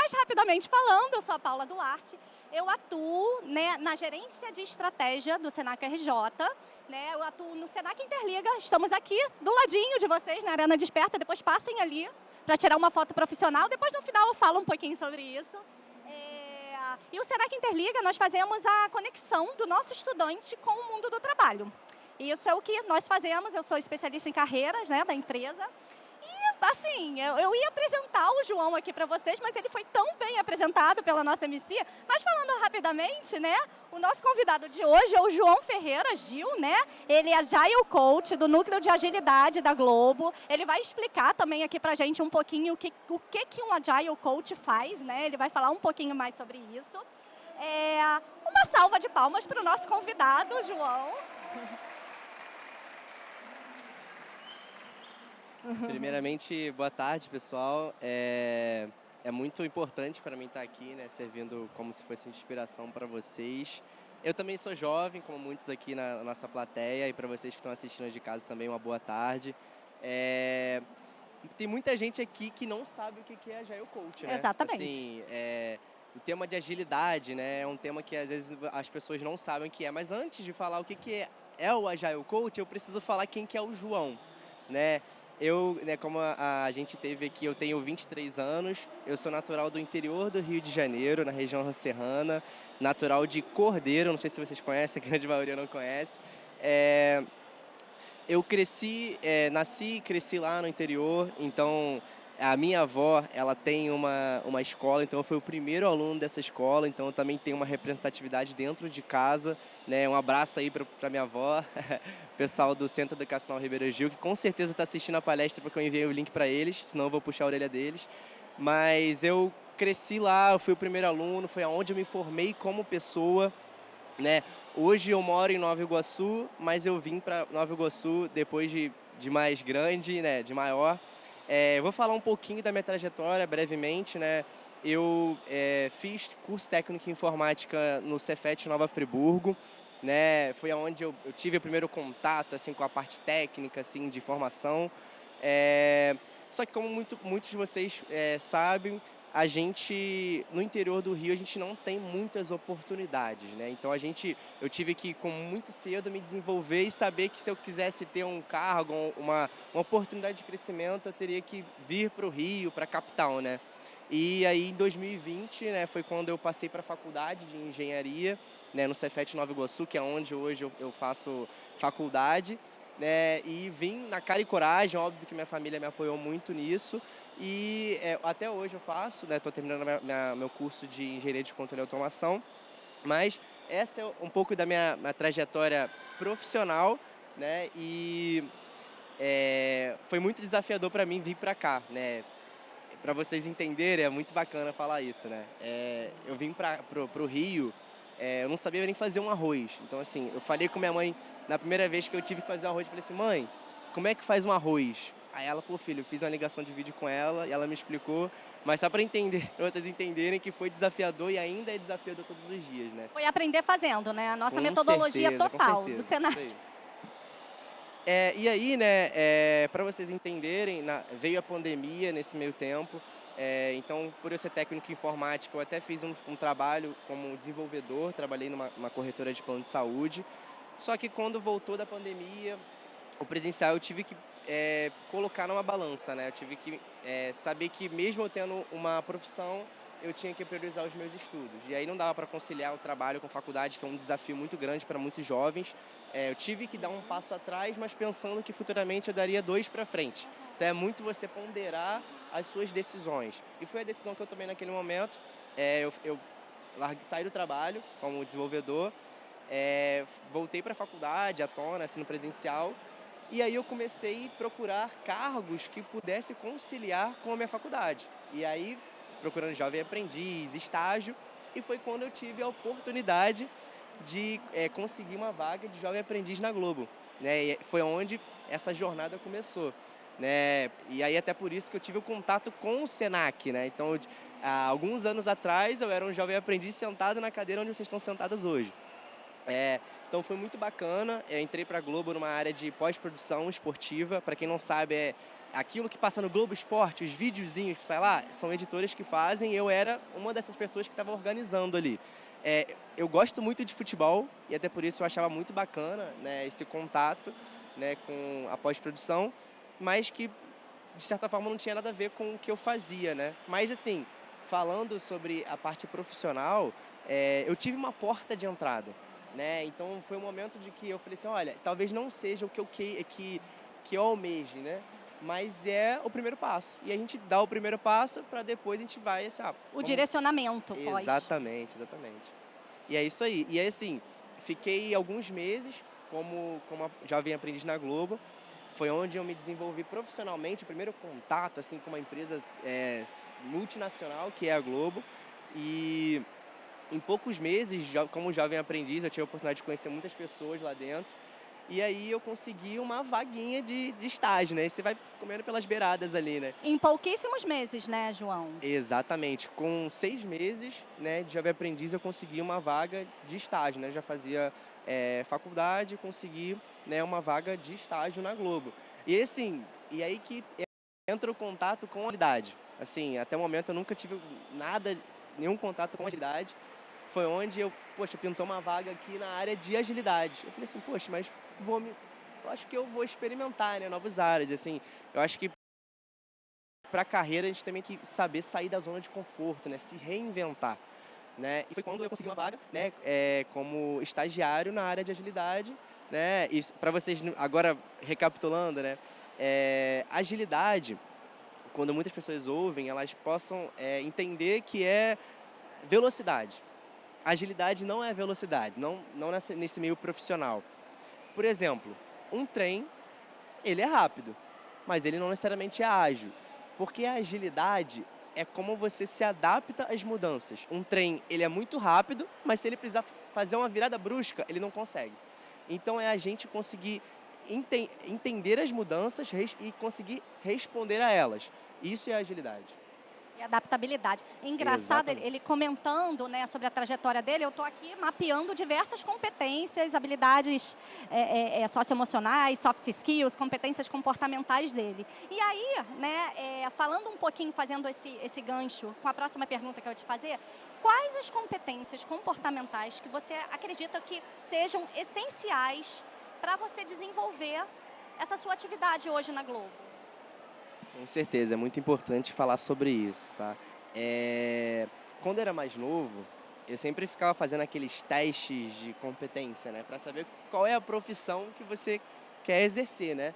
Mas, rapidamente falando, eu sou a Paula Duarte, eu atuo, né, na gerência de estratégia do Senac RJ, né, eu atuo no Senac Interliga, estamos aqui do ladinho de vocês, na Arena Desperta, depois passem ali para tirar uma foto profissional, depois no final eu falo um pouquinho sobre isso. E o Senac Interliga, nós fazemos a conexão do nosso estudante com o mundo do trabalho. Isso é o que nós fazemos, eu sou especialista em carreiras, né, da empresa. Assim, eu ia apresentar o João aqui para vocês, mas ele foi tão bem apresentado pela nossa MC. Mas falando rapidamente, né, o nosso convidado de hoje é o João Ferreira Gil, né? Ele é Agile Coach do Núcleo de Agilidade da Globo. Ele vai explicar também aqui pra gente um pouquinho o que um Agile Coach faz, né? Ele vai falar um pouquinho mais sobre isso. Uma salva de palmas para o nosso convidado, João. Primeiramente, boa tarde, pessoal. É muito importante para mim estar aqui, né, servindo como se fosse inspiração para vocês. Eu também sou jovem, como muitos aqui na nossa plateia, e para vocês que estão assistindo de casa também, uma boa tarde. Tem muita gente aqui que não sabe o que é Agile Coach, né? Exatamente. Assim, o tema de agilidade, né, é um tema que às vezes as pessoas não sabem o que é. Mas antes de falar o que é o Agile Coach, eu preciso falar quem que é o João, né? Eu, né, como a gente teve aqui, eu tenho 23 anos, eu sou natural do interior do Rio de Janeiro, na região serrana, natural de Cordeiro, não sei se vocês conhecem, a grande maioria não conhece. Eu nasci e cresci lá no interior, então a minha avó, ela tem uma escola, então eu fui o primeiro aluno dessa escola, então eu também tenho uma representatividade dentro de casa, né? Um abraço aí para minha avó, pessoal do Centro Educacional Ribeiro Gil, que com certeza está assistindo a palestra porque eu enviei o link para eles, senão eu vou puxar a orelha deles. Mas eu cresci lá, eu fui o primeiro aluno, foi aonde eu me formei como pessoa, né? Hoje eu moro em Nova Iguaçu, mas eu vim para Nova Iguaçu depois de mais grande, né, de maior. Eu vou falar um pouquinho da minha trajetória brevemente, né? Eu fiz curso técnico em informática no Cefet Nova Friburgo, né? Foi onde eu tive o primeiro contato assim com a parte técnica assim de formação. Só que como muitos de vocês sabem, a gente, no interior do Rio, a gente não tem muitas oportunidades, né? Então eu tive que, com muito cedo, me desenvolver e saber que se eu quisesse ter um cargo, uma oportunidade de crescimento, eu teria que vir para o Rio, para a capital, né? E aí, em 2020, né, foi quando eu passei para a faculdade de engenharia, né, no Cefet Nova Iguaçu, que é onde hoje eu faço faculdade, né? E vim na cara e coragem, óbvio que minha família me apoiou muito nisso. E até hoje eu faço, né? Estou terminando meu curso de engenharia de controle e automação, mas essa é um pouco da minha trajetória profissional, né? E foi muito desafiador para mim vir para cá, né? Para vocês entenderem, é muito bacana falar isso, né? Eu vim pro Rio, eu não sabia nem fazer um arroz. Então, assim, eu falei com minha mãe, na primeira vez que eu tive que fazer um arroz, eu falei assim, mãe, como é que faz um arroz? Aí ela, pô, filho, eu fiz uma ligação de vídeo com ela e ela me explicou. Mas só para entender, pra vocês entenderem que foi desafiador e ainda é desafiador todos os dias, né? Foi aprender fazendo, né? A nossa Com metodologia certeza, total com certeza, do Senac. isso aí. E aí, né, para vocês entenderem, veio a pandemia nesse meio tempo, então, por eu ser técnico em informática, eu até fiz um trabalho como desenvolvedor, trabalhei numa corretora de plano de saúde, só que quando voltou da pandemia, o presencial eu tive que colocar numa balança, né, eu tive que saber que mesmo eu tendo uma profissão, eu tinha que priorizar os meus estudos. E aí não dava para conciliar o trabalho com a faculdade, que é um desafio muito grande para muitos jovens. Eu tive que dar um passo atrás, mas pensando que futuramente eu daria 2 para frente. Então é muito você ponderar as suas decisões. E foi a decisão que eu tomei naquele momento. Eu saí do trabalho como desenvolvedor, voltei para a faculdade, à tona, assim, no presencial. E aí eu comecei a procurar cargos que pudesse conciliar com a minha faculdade. E aí procurando jovem aprendiz, estágio, e foi quando eu tive a oportunidade de conseguir uma vaga de jovem aprendiz na Globo, né? E foi onde essa jornada começou, né? E aí até por isso que eu tive o contato com o Senac, né? Então, há alguns anos atrás, eu era um jovem aprendiz sentado na cadeira onde vocês estão sentadas hoje. Então foi muito bacana, eu entrei para a Globo numa área de pós-produção esportiva, para quem não sabe, aquilo que passa no Globo Esporte, os videozinhos que saem lá, são editores que fazem, e eu era uma dessas pessoas que estava organizando ali. Eu gosto muito de futebol, e até por isso eu achava muito bacana, né, esse contato, né, com a pós-produção, mas que, de certa forma, não tinha nada a ver com o que eu fazia, né. Mas, assim, falando sobre a parte profissional, eu tive uma porta de entrada, né, então foi um momento de que eu falei assim: "Olha, talvez não seja o que eu almeje, né, mas é o primeiro passo". E a gente dá o primeiro passo para depois a gente vai assim: O vamos. direcionamento pós. Exatamente, exatamente. E é isso aí. E aí, assim, fiquei alguns meses como jovem aprendiz na Globo. Foi onde eu me desenvolvi profissionalmente, o primeiro contato, assim, com uma empresa, multinacional, que é a Globo. E em poucos meses, como jovem aprendiz, eu tive a oportunidade de conhecer muitas pessoas lá dentro. E aí eu consegui uma vaguinha de estágio, né, e você vai comendo pelas beiradas ali, né. Em pouquíssimos meses, né, João? Exatamente. Com 6 meses, né, de jovem aprendiz, eu consegui uma vaga de estágio, né, já fazia, faculdade, consegui, né, uma vaga de estágio na Globo. E assim, e aí que entra o contato com a agilidade. Assim, até o momento eu nunca tive nada, nenhum contato com agilidade. Foi onde poxa, pintou uma vaga aqui na área de agilidade. Eu falei assim: "Poxa, mas eu acho que eu vou experimentar, né, novas áreas", assim. Eu acho que para a carreira a gente também tem que saber sair da zona de conforto, né, se reinventar, né. E foi quando eu consegui uma vaga, né, como estagiário na área de agilidade, né. E para vocês agora recapitulando, né, agilidade, quando muitas pessoas ouvem, elas possam, entender que é velocidade. Agilidade não é velocidade, não nesse meio profissional. Por exemplo, um trem, ele é rápido, mas ele não necessariamente é ágil, porque a agilidade é como você se adapta às mudanças. Um trem, ele é muito rápido, mas se ele precisar fazer uma virada brusca, ele não consegue. Então é a gente conseguir entender as mudanças e conseguir responder a elas. Isso é agilidade. E adaptabilidade. É engraçado ele Exatamente. ele comentando, né, sobre a trajetória dele, eu estou aqui mapeando diversas competências, habilidades socioemocionais, soft skills, competências comportamentais dele. E aí, né, falando um pouquinho, fazendo esse gancho com a próxima pergunta que eu vou te fazer, quais as competências comportamentais que você acredita que sejam essenciais para você desenvolver essa sua atividade hoje na Globo? Com certeza, é muito importante falar sobre isso, tá. Quando eu era mais novo, eu sempre ficava fazendo aqueles testes de competência, né, para saber qual é a profissão que você quer exercer, né.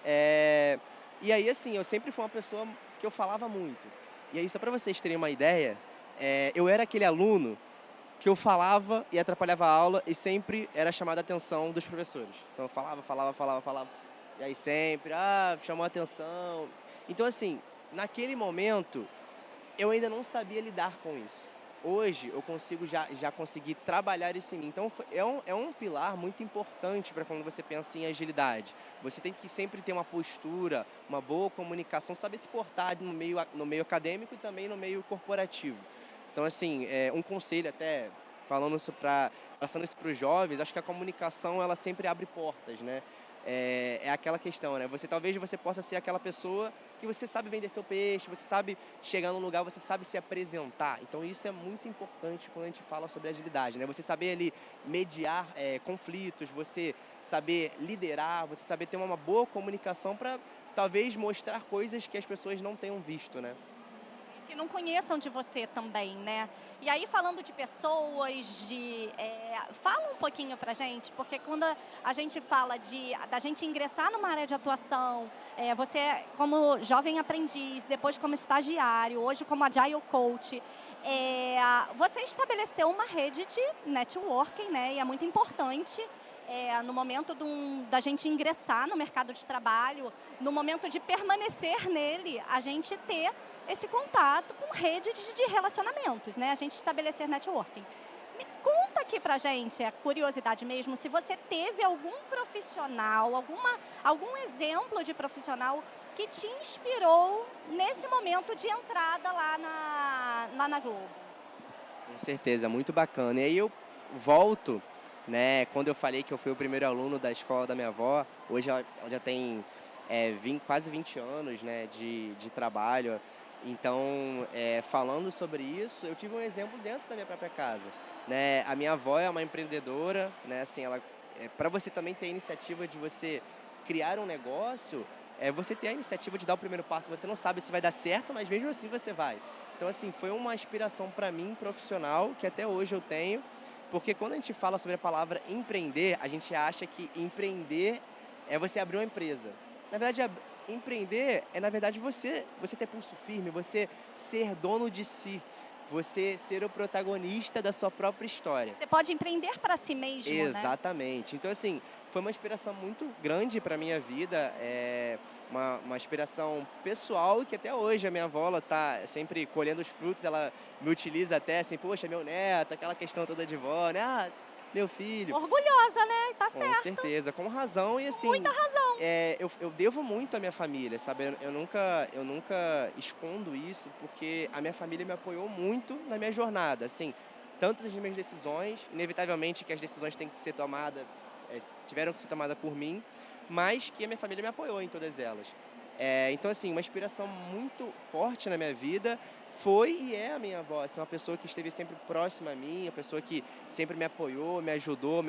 Eh, e aí, assim, eu sempre fui uma pessoa que eu falava muito. E aí, só para vocês terem uma ideia, eu era aquele aluno que eu falava e atrapalhava a aula e sempre era chamada a atenção dos professores. Então eu falava, falava, falava, falava, e aí sempre: "Ah, chamou a atenção". Então, assim, naquele momento, eu ainda não sabia lidar com isso. Hoje eu consigo já conseguir trabalhar isso em mim. Então é um pilar muito importante para quando você pensa em agilidade. Você tem que sempre ter uma postura, uma boa comunicação, saber se portar no meio acadêmico e também no meio corporativo. Então, assim, um conselho até falando isso passando isso para os jovens, acho que a comunicação ela sempre abre portas, né. É aquela questão, né, talvez você possa ser aquela pessoa que você sabe vender seu peixe, você sabe chegar num lugar, você sabe se apresentar. Então isso é muito importante quando a gente fala sobre agilidade, né, você saber ali mediar, conflitos, você saber liderar, você saber ter uma boa comunicação para talvez mostrar coisas que as pessoas não tenham visto, né. Que não conheçam de você também, né. E aí falando de pessoas, fala um pouquinho pra gente, porque quando a gente fala da gente ingressar numa área de atuação, você como jovem aprendiz, depois como estagiário, hoje como agile coach, você estabeleceu uma rede de networking, né, e é muito importante, no momento da gente ingressar no mercado de trabalho, no momento de permanecer nele, a gente ter esse contato com rede de relacionamentos, né, a gente estabelecer networking. Me conta aqui pra gente, é curiosidade mesmo, se você teve algum profissional, algum exemplo de profissional que te inspirou nesse momento de entrada lá na Globo. Com certeza, muito bacana. E aí eu volto, né, quando eu falei que eu fui o primeiro aluno da escola da minha avó, hoje ela já tem quase 20 anos, né, de trabalho. Então, falando sobre isso, eu tive um exemplo dentro da minha própria casa, né? A minha avó é uma empreendedora, né? Assim, para você também ter a iniciativa de você criar um negócio, você ter a iniciativa de dar o primeiro passo. Você não sabe se vai dar certo, mas mesmo assim você vai. Então, assim, foi uma inspiração para mim profissional que até hoje eu tenho, porque quando a gente fala sobre a palavra empreender, a gente acha que empreender é você abrir uma empresa. Na verdade, empreender é, na verdade, você ter pulso firme, você ser dono de si, você ser o protagonista da sua própria história. Você pode empreender para si mesmo, né? Exatamente. Então, assim, foi uma inspiração muito grande para minha vida, uma inspiração pessoal que até hoje a minha avó, ela tá sempre colhendo os frutos, ela me utiliza até assim: "Poxa, meu neto", aquela questão toda de vó, né: "Ah, meu filho". Orgulhosa, né? Tá Com certo. certeza, com razão e assim, Muita razão. eu devo muito à minha família, sabe? Eu nunca escondo isso, porque a minha família me apoiou muito na minha jornada, assim, tanto nas minhas decisões, inevitavelmente que as decisões têm que ser tomadas, tiveram que ser tomadas por mim, mas que a minha família me apoiou em todas elas. Então, assim, uma inspiração muito forte na minha vida foi e é a minha avó, assim, uma pessoa que esteve sempre próxima a mim, uma pessoa que sempre me apoiou, me ajudou,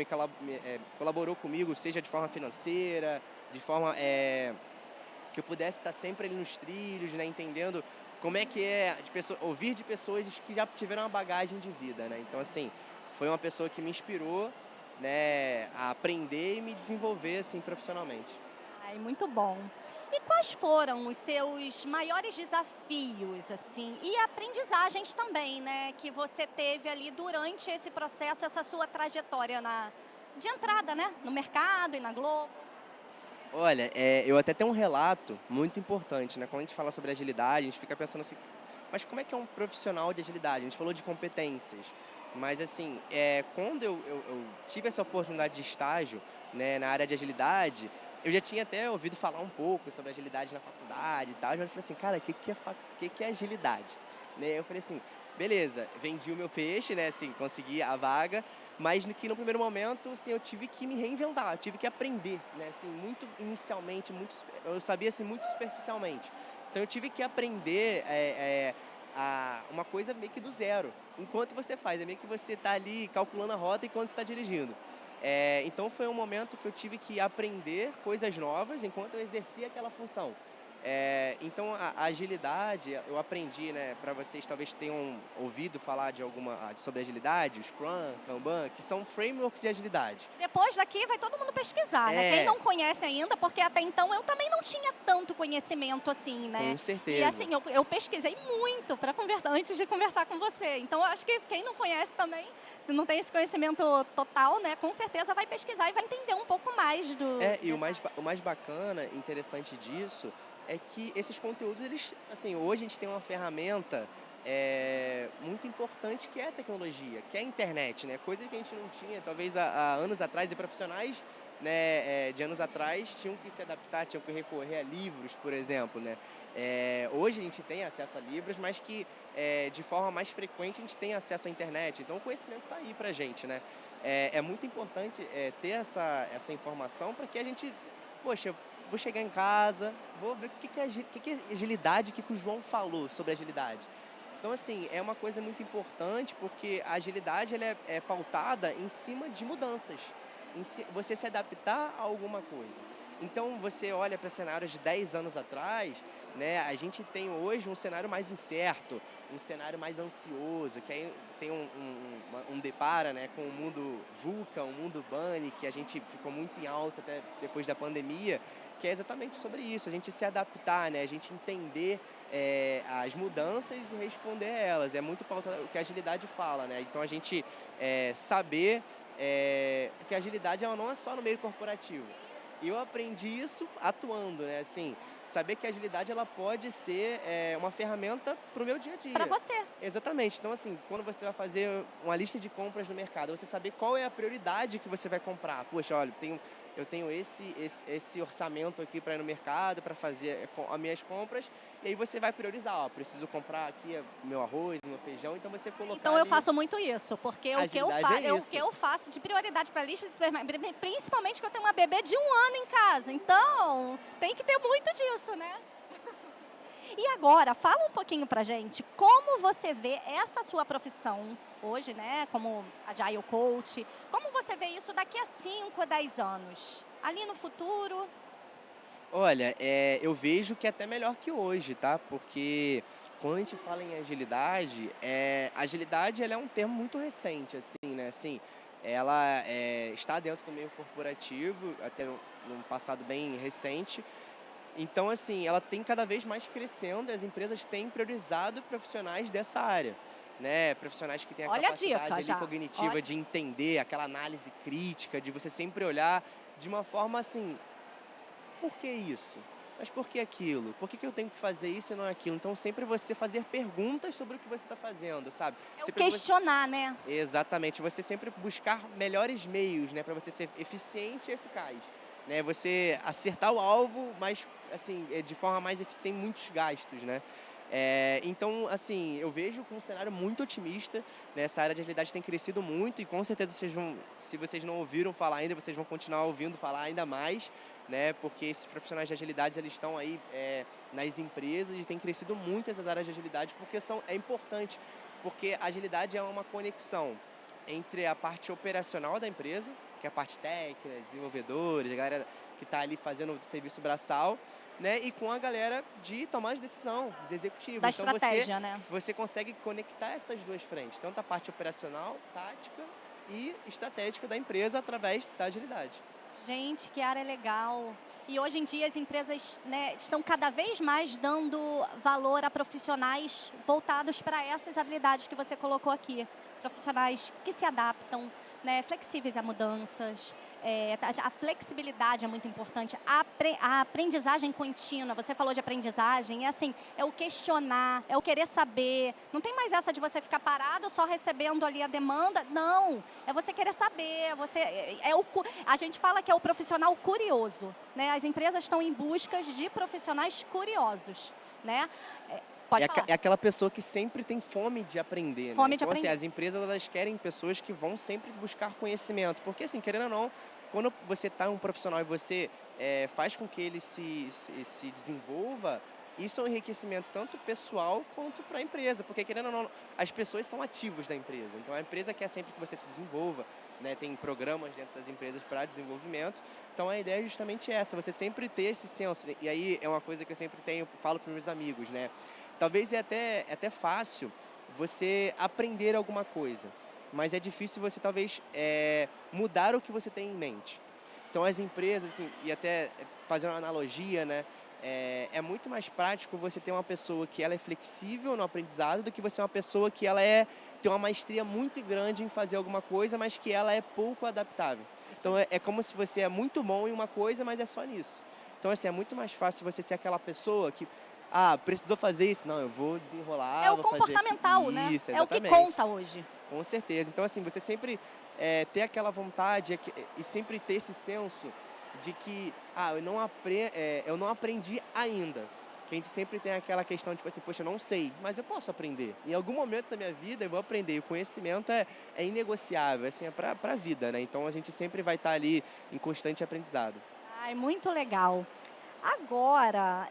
colaborou comigo, seja de forma financeira, de forma que eu pudesse estar sempre ali nos trilhos, né, entendendo como é que é ouvir de pessoas que já tiveram uma bagagem de vida, né? Então, assim, foi uma pessoa que me inspirou, né, a aprender e me desenvolver assim profissionalmente. Ai, muito bom. E quais foram os seus maiores desafios, assim, e aprendizagens também, né, que você teve ali durante esse processo, essa sua trajetória de entrada, né, no mercado e na Globo? Olha, eu até tenho um relato muito importante, né? Quando a gente fala sobre agilidade, a gente fica pensando assim, mas como é que é um profissional de agilidade? A gente falou de competências, mas assim, quando eu tive essa oportunidade de estágio, né, na área de agilidade, eu já tinha até ouvido falar um pouco sobre agilidade na faculdade e tal, mas eu falei assim, cara, o que que é agilidade? Né? Eu falei assim, beleza, vendi o meu peixe, né, assim, consegui a vaga, mas no primeiro momento, assim, eu tive que me reinventar, eu tive que aprender, né, assim, muito inicialmente, eu sabia, assim, muito superficialmente. Então eu tive que aprender, uma coisa meio que do zero, enquanto você faz, é meio que você está ali calculando a rota enquanto você está dirigindo. Então foi um momento que eu tive que aprender coisas novas enquanto eu exercia aquela função. Então a agilidade, eu aprendi, né, para vocês talvez tenham ouvido falar sobre agilidade, o Scrum, Kanban, que são frameworks de agilidade. Depois daqui vai todo mundo pesquisar, né? Quem É, não conhece ainda, porque até então eu também não tinha tanto conhecimento assim, né? com E certeza. assim, eu pesquisei muito para conversar, antes de conversar com você. Então eu acho que quem não conhece também, não tem esse conhecimento total, né? Com certeza vai pesquisar e vai entender um pouco mais E o dessa mais, área. o mais bacana, interessante disso, é que esses conteúdos, eles, assim, hoje a gente tem uma ferramenta muito importante que é a tecnologia, que é a internet, né? Coisa que a gente não tinha, talvez há anos atrás, e profissionais, né, de anos atrás tinham que se adaptar, tinham que recorrer a livros, por exemplo, né? Hoje a gente tem acesso a livros, mas que de forma mais frequente a gente tem acesso à internet, então o conhecimento está aí pra gente, né? É muito importante ter essa informação para que a gente, poxa, vou chegar em casa, vou ver o que que é agilidade, o que o João falou sobre agilidade. Então, assim, é uma coisa muito importante porque a agilidade ela é pautada em cima de mudanças, você se adaptar a alguma coisa. Então, você olha para cenários de 10 anos atrás, né, a gente tem hoje um cenário mais incerto, um cenário mais ansioso, que aí tem um depara, né, com o mundo VUCA, o mundo BANI, que a gente ficou muito em alta até depois da pandemia, que é exatamente sobre isso, a gente se adaptar, né, a gente entender as mudanças e responder a elas. É muito pautado o que a agilidade fala, né? Então a gente saber, porque a agilidade ela não é só no meio corporativo. E eu aprendi isso atuando, né? Assim, saber que a agilidade ela pode ser uma ferramenta para o meu dia a Para dia. você. Exatamente. Então, assim, quando você vai fazer uma lista de compras no mercado, você saber qual é a prioridade que você vai comprar. Poxa, olha, eu tenho esse orçamento aqui para ir no mercado, para fazer as minhas compras, e aí você vai priorizar, ó, preciso comprar aqui meu arroz, meu feijão, então você colocar Então eu ali, faço muito isso, porque agilidade é o que isso. eu faço de prioridade para lista de supermercado, principalmente que eu tenho uma bebê de 1 ano em casa, então tem que ter muito disso, né? E agora, fala um pouquinho pra gente, como você vê essa sua profissão hoje, né, como Agile Coach, como você vê isso daqui a 5 a 10 anos? Ali no futuro? Olha, eu vejo que é até melhor que hoje, tá? Porque quando a gente fala em agilidade, agilidade ela é um termo muito recente, assim, né? Assim, ela está dentro do meio corporativo, até num passado bem recente. Então, assim, ela tem cada vez mais crescendo, as empresas têm priorizado profissionais dessa área, né? Profissionais que têm a Olha a capacidade dica ali já. cognitiva de entender, aquela análise crítica, de você sempre olhar de uma forma assim, por que isso? Mas por que aquilo? Por que eu tenho que fazer isso e não aquilo? Então, sempre você fazer perguntas sobre o que você está fazendo, sabe? É o Sempre você... questionar, né? Exatamente, você sempre buscar melhores meios, né, para você ser eficiente e eficaz, né? Você acertar o alvo, mas assim, de forma mais eficiente, sem muitos gastos, né? Então, assim, eu vejo com um cenário muito otimista, né? Essa área de agilidade tem crescido muito e com certeza vocês vão, se vocês não ouviram falar ainda, vocês vão continuar ouvindo falar ainda mais, né? Porque esses profissionais de agilidade, eles estão aí nas empresas e tem crescido muito essas áreas de agilidade porque é importante, porque a agilidade é uma conexão entre a parte operacional da empresa, que é a parte técnica, desenvolvedores, a galera que está ali fazendo o serviço braçal, né, e com a galera de tomar de decisão, dos Da executivos. Então estratégia, né? você consegue conectar essas duas frentes, tanto a parte operacional, tática e estratégica da empresa através da agilidade. Gente, que área legal. E hoje em dia as empresas, né, estão cada vez mais dando valor a profissionais voltados para essas habilidades que você colocou aqui. Profissionais que se adaptam, né, flexíveis a mudanças. A flexibilidade é muito importante. A aprendizagem contínua. Você falou de aprendizagem, é assim, é o questionar, é o querer saber. Não tem mais essa de você ficar parado só recebendo ali a demanda. Não, é você querer saber. A gente fala que é o profissional curioso, né? As empresas estão em busca de profissionais curiosos, né? Pode falar. É aquela pessoa que sempre tem fome de aprender, né? Fome de Então, assim, aprender. as empresas, elas querem pessoas que vão sempre buscar conhecimento. Porque, assim, querendo ou não, quando você está um profissional e você faz com que ele se desenvolva, isso é um enriquecimento tanto pessoal quanto para a empresa. Porque, querendo ou não, as pessoas são ativos da empresa. Então, a empresa quer sempre que você se desenvolva, né? Tem programas dentro das empresas para desenvolvimento. Então, a ideia é justamente essa, você sempre ter esse senso. E aí, é uma coisa que eu sempre falo para os meus amigos, né? Talvez é até fácil você aprender alguma coisa, mas é difícil você talvez mudar o que você tem em mente. Então as empresas, assim, e até fazendo uma analogia, né, é muito mais prático você ter uma pessoa que ela é flexível no aprendizado do que você uma pessoa que ela tem uma maestria muito grande em fazer alguma coisa, mas que ela é pouco adaptável. Então é como se você é muito bom em uma coisa, mas é só nisso. Então, assim, é muito mais fácil você ser aquela pessoa que, precisou fazer isso? Não, eu vou É desenrolar, o vou fazer aqui. comportamental, né? Isso, É o que exatamente. conta hoje. Com certeza. Então, assim, você sempre ter aquela vontade e sempre ter esse senso de que, eu não aprendi ainda. Que a gente sempre tem aquela questão, tipo assim, poxa, eu não sei, mas eu posso aprender. Em algum momento da minha vida eu vou aprender. E o conhecimento é inegociável, assim, é pra vida, né? Então a gente sempre vai estar ali em constante aprendizado. Ai, muito legal. Agora,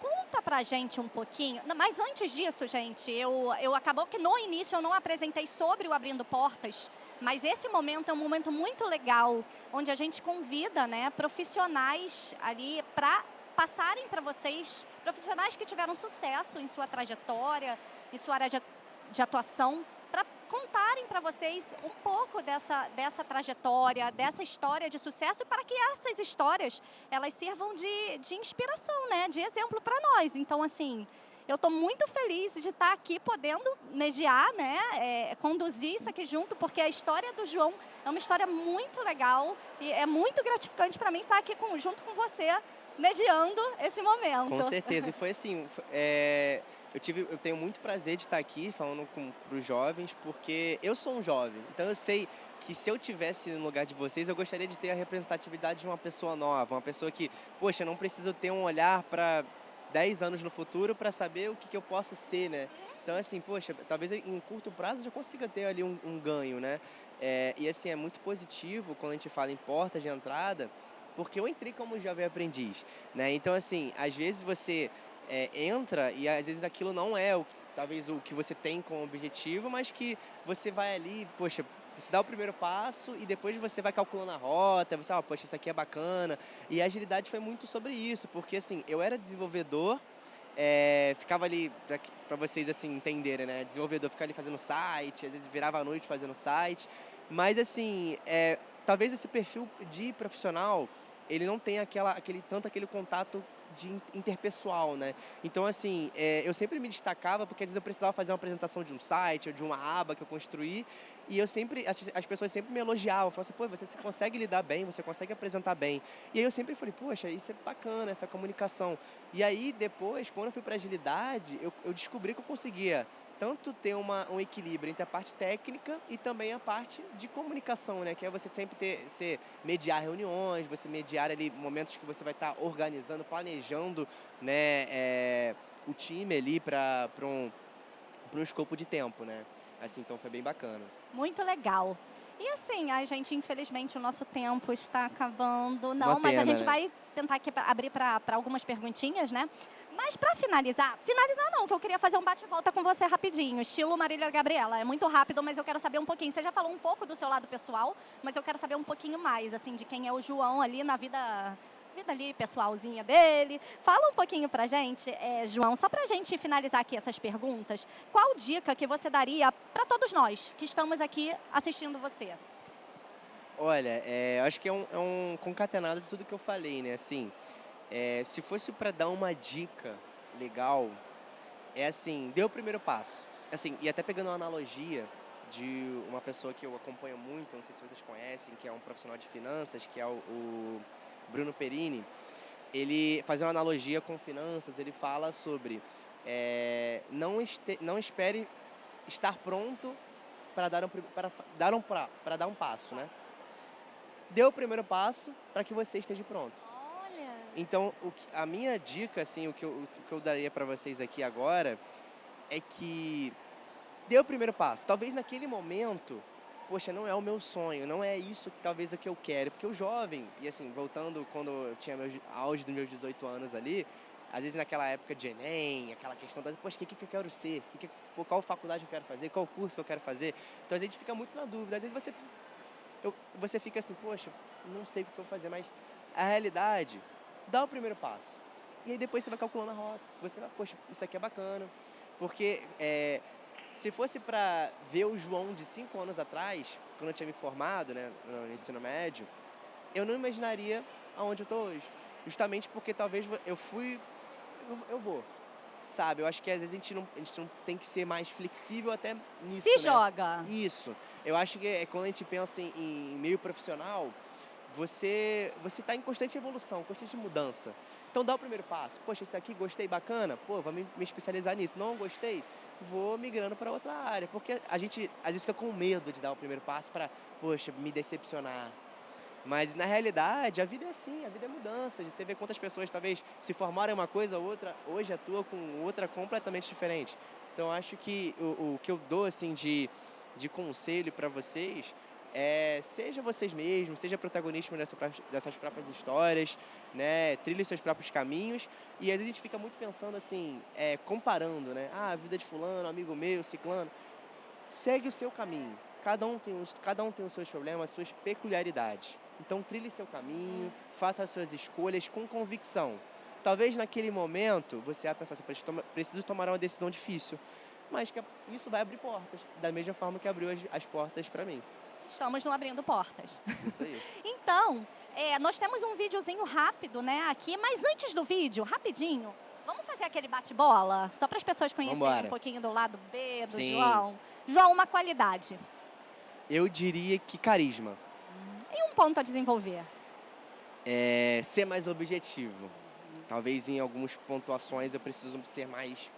conta pra gente um pouquinho. Não, mas antes disso, gente, eu acabou que no início eu não apresentei sobre o Abrindo Portas, mas esse momento é um momento muito legal, onde a gente convida, né, profissionais ali para passarem para vocês, profissionais que tiveram sucesso em sua trajetória, em sua área de atuação, para contarem para vocês um pouco dessa trajetória, dessa história de sucesso, para que essas histórias elas sirvam de inspiração, né? De exemplo para nós. Então, assim, eu estou muito feliz de estar aqui podendo mediar, né? Conduzir isso aqui junto, porque a história do João é uma história muito legal e é muito gratificante para mim estar aqui junto com você, mediando esse momento. Com certeza. E foi assim, eu tenho muito prazer de estar aqui falando para os jovens, porque eu sou um jovem, então eu sei que se eu tivesse no lugar de vocês, eu gostaria de ter a representatividade de uma pessoa nova, uma pessoa que, poxa, não preciso ter um olhar para 10 anos no futuro para saber o que eu posso ser, né? Então, assim, poxa, talvez em um curto prazo eu já consiga ter ali um ganho, né? E assim, é muito positivo quando a gente fala em portas de entrada, porque eu entrei como jovem aprendiz, né? Então, assim, às vezes você entra e às vezes aquilo não é talvez o que você tem como objetivo, mas que você vai ali, poxa, você dá o primeiro passo e depois você vai calculando a rota, você, poxa, isso aqui é bacana. E a agilidade foi muito sobre isso, porque assim, eu era desenvolvedor, ficava ali, para vocês assim entenderem, né? Desenvolvedor ficava ali fazendo site, às vezes virava à noite fazendo site, mas assim, talvez esse perfil de profissional, ele não tenha aquele contato interpessoal, né? Então, assim, eu sempre me destacava porque às vezes eu precisava fazer uma apresentação de um site ou de uma aba que eu construí e as pessoas sempre me elogiavam, falavam assim, pô, você consegue lidar bem, você consegue apresentar bem. E aí eu sempre falei, poxa, isso é bacana, essa comunicação. E aí depois, quando eu fui para agilidade, eu descobri que eu conseguia tanto ter um equilíbrio entre a parte técnica e também a parte de comunicação, né? Que é você sempre mediar reuniões, você mediar ali momentos que você vai estar organizando, planejando, né, o time ali para um escopo de tempo, né? Assim, então foi bem bacana. Muito legal. E assim, a gente, infelizmente, o nosso tempo está acabando. Uma Não, mas a pena, gente né? vai tentar aqui abrir para algumas perguntinhas, né? Mas para finalizar não, que eu queria fazer um bate-volta com você rapidinho, estilo Marília Gabriela. É muito rápido, mas eu quero saber um pouquinho. Você já falou um pouco do seu lado pessoal, mas eu quero saber um pouquinho mais, assim, de quem é o João ali na vida ali pessoalzinha dele. Fala um pouquinho pra gente, João, só pra gente finalizar aqui essas perguntas, qual dica que você daria para todos nós que estamos aqui assistindo você? Olha, eu acho que é um concatenado de tudo que eu falei, né? Assim, se fosse para dar uma dica legal, é assim, dê o primeiro passo. Assim, e até pegando uma analogia de uma pessoa que eu acompanho muito, não sei se vocês conhecem, que é um profissional de finanças, que é o Bruno Perini. Ele faz uma analogia com finanças, ele fala sobre não espere estar pronto para dar um passo, né? Dê o primeiro passo para que você esteja pronto. Olha, Então, a minha dica, assim, o que eu daria para vocês aqui agora é que dê o primeiro passo. Talvez naquele momento, poxa, não é o meu sonho, não é isso que talvez o que eu quero. Porque o jovem, e assim, voltando quando eu tinha auge dos meus 18 anos ali, às vezes naquela época de Enem, aquela questão da, poxa, o que eu quero ser? Qual faculdade eu quero fazer? Qual curso que eu quero fazer? Então a gente fica muito na dúvida. Às vezes você fica assim, poxa, não sei o que eu vou fazer, mas a realidade, dá o primeiro passo. E aí depois você vai calculando a rota. Você vai, poxa, isso aqui é bacana. Porque se fosse para ver o João de 5 anos atrás, quando eu tinha me formado, né, no ensino médio, eu não imaginaria aonde eu estou hoje. Justamente porque talvez eu vou, sabe? Eu acho que às vezes a gente não tem que ser mais flexível até nisso, se né? joga. Isso. Eu acho que quando a gente pensa em meio profissional, você está em constante evolução, constante mudança. Então dá o primeiro passo. Poxa, isso aqui gostei, bacana? Pô, vou me especializar nisso. Não gostei? Vou migrando para outra área. Porque a gente às vezes fica com medo de dar o primeiro passo para, poxa, me decepcionar. Mas na realidade, a vida é assim, a vida é mudança. Você vê quantas pessoas talvez se formaram em uma coisa, outra, hoje atua com outra completamente diferente. Então acho que o que eu dou assim de conselho para vocês seja vocês mesmos, seja protagonista dessas próprias histórias, né? Trilhe seus próprios caminhos. E às vezes a gente fica muito pensando assim, comparando, né? Ah, a vida de fulano, amigo meu, ciclano. Segue o seu caminho. Cada um tem os seus problemas, as suas peculiaridades. Então trilhe seu caminho, faça as suas escolhas com convicção. Talvez naquele momento você vai pensar assim, preciso tomar uma decisão difícil. Mas isso vai abrir portas, da mesma forma que abriu as portas para mim. Estamos no Abrindo Portas. Isso aí. Então, nós temos um videozinho rápido, né, aqui, mas antes do vídeo, rapidinho, vamos fazer aquele bate-bola? Só para as pessoas conhecerem um Vambora. pouquinho do lado B do Sim. João. João, uma qualidade Eu diria que carisma. e um ponto a desenvolver. Ser mais objetivo. Talvez em algumas pontuações eu preciso ser mais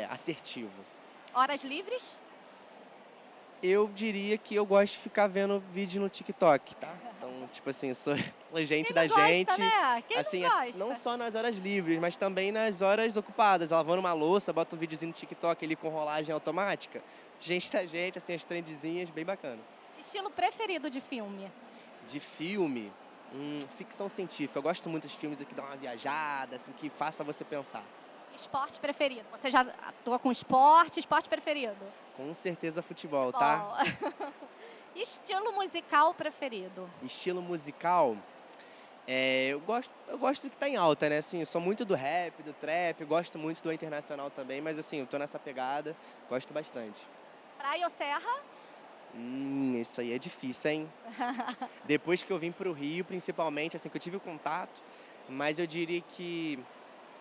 assertivo. Horas livres? Eu diria que eu gosto de ficar vendo vídeo no TikTok, tá? Então, tipo assim, eu sou, sou gente Quem da não gosta, gente, né? Quem assim, não gosta? não só nas horas livres, mas também nas horas ocupadas. Lavando uma louça, bota um videozinho no TikTok ali com rolagem automática. Gente da gente, assim, as trendzinhas, bem bacana. Estilo preferido de filme? De filme, ficção científica. Eu gosto muito de filmes que dão uma viajada, assim, que faça você pensar. Esporte preferido? Você já atua com esporte? Esporte preferido? Com certeza futebol, tá? Bom. Estilo musical preferido? Estilo musical, eu gosto do que tá em alta, né? Assim, eu sou muito do rap, do trap, gosto muito do internacional também, mas assim, eu tô nessa pegada, gosto bastante. Praia ou serra? Isso aí é difícil, hein? Depois que eu vim pro Rio, principalmente, assim, que eu tive o contato, mas eu diria que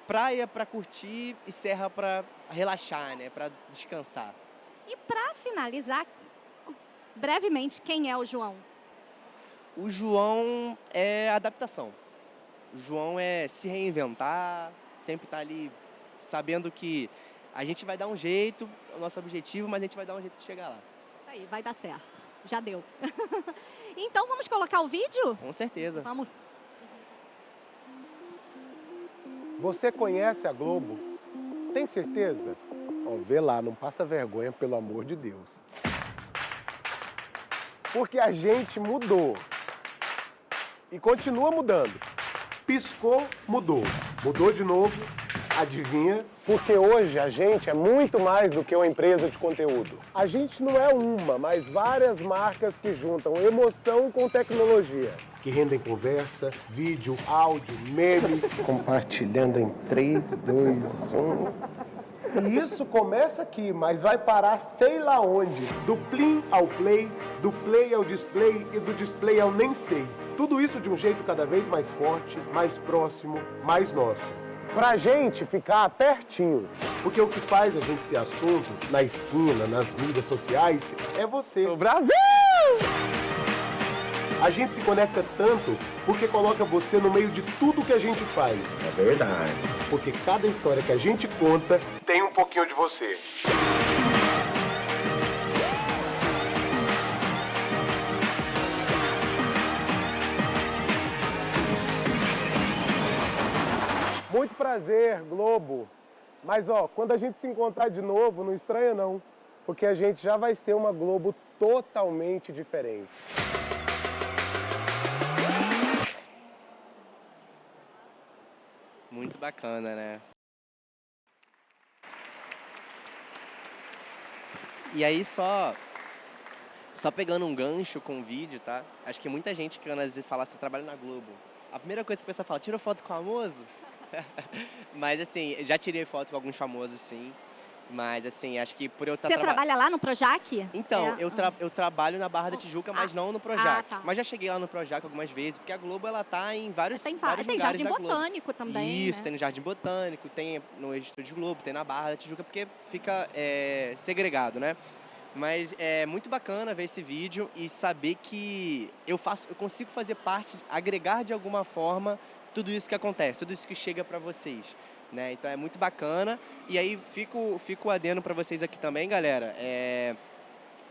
praia pra curtir e serra pra relaxar, né? Pra descansar. E para finalizar, brevemente, quem é o João? O João é adaptação. O João é se reinventar, sempre tá ali sabendo que a gente vai dar um jeito, é o nosso objetivo, mas a gente vai dar um jeito de chegar lá. Isso aí, vai dar certo. Já deu. Então vamos colocar o vídeo? Com certeza. Vamos. Você conhece a Globo? Tem certeza? Ó, vê lá, não passa vergonha, pelo amor de Deus. Porque a gente mudou. E continua mudando. Piscou, mudou. Mudou de novo, adivinha? Porque hoje a gente é muito mais do que uma empresa de conteúdo. A gente não é uma, mas várias marcas que juntam emoção com tecnologia. Que rendem conversa, vídeo, áudio, meme. Compartilhando em 3, 2, 1... E isso começa aqui, mas vai parar sei lá onde. Do Plim ao Play, do Play ao Display e do Display ao nem sei. Tudo isso de um jeito cada vez mais forte, mais próximo, mais nosso. Pra gente ficar pertinho. Porque o que faz a gente ser assunto na esquina, nas mídias sociais, é você. O Brasil! A gente se conecta tanto porque coloca você no meio de tudo que a gente faz. É verdade. Porque cada história que a gente conta tem um pouquinho de você. Muito prazer, Globo. Mas ó, quando a gente se encontrar de novo, não estranha não. Porque a gente já vai ser uma Globo totalmente diferente. Muito bacana, né? E aí só pegando um gancho com o vídeo, tá? Acho que muita gente que às vezes fala assim, trabalho na Globo. A primeira coisa que a pessoa fala, tira foto com famoso? Mas assim, já tirei foto com alguns famosos, sim. Mas assim, acho que por eu estar Você trabalha lá no Projac? Então, É. eu trabalho na Barra da Tijuca, mas não no Projac. tá. Mas já cheguei lá no Projac algumas vezes, porque a Globo, ela tá em vários Tem lugares Jardim da Globo. Botânico também, Isso, né? tem no Jardim Botânico, tem no Estúdio Globo, tem na Barra da Tijuca, porque fica segregado, né? Mas é muito bacana ver esse vídeo e saber que eu consigo fazer parte, agregar de alguma forma tudo isso que acontece, tudo isso que chega para vocês, né? Então é muito bacana. E aí fico adendo para vocês aqui também, galera.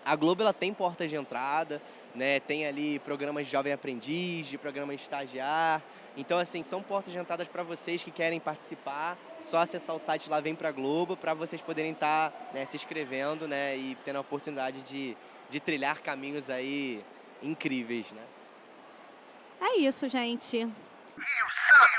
A Globo, ela tem portas de entrada, né? Tem ali programas de jovem aprendiz, de programas de estagiar. Então, assim, são portas de entrada para vocês que querem participar. Só acessar o site lá, Vem Pra Globo, para vocês poderem estar, né, se inscrevendo, né? E tendo a oportunidade de trilhar caminhos aí incríveis, né? É isso, gente. Rio Santos.